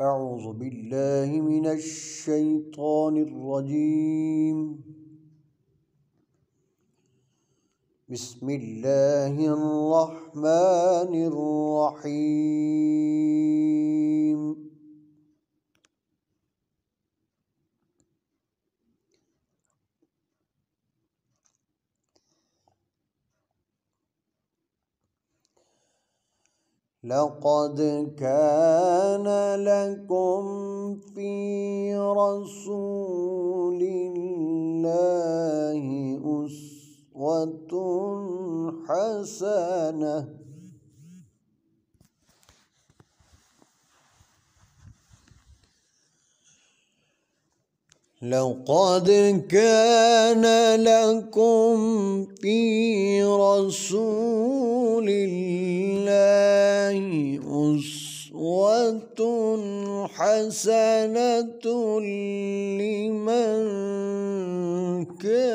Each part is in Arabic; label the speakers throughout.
Speaker 1: أعوذ بالله من الشيطان الرجيم. بسم الله الرحمن الرحيم. لقد كان لكم في رسول الله أسوة حسنة لقد كان لكم في رسول الله أسوة حسنة لمن كان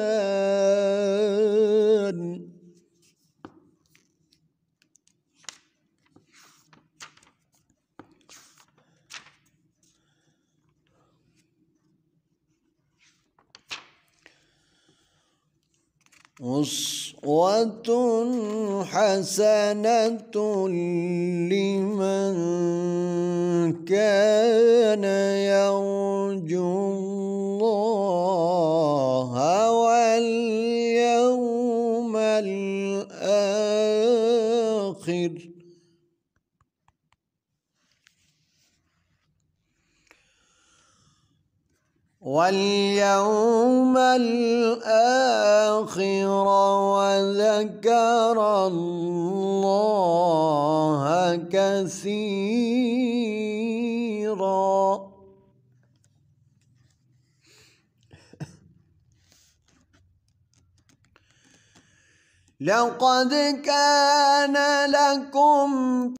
Speaker 1: أسوة حسنة لمن كان يرجو الله واليوم الآخر وذكر الله كثيرا. لقد كان لكم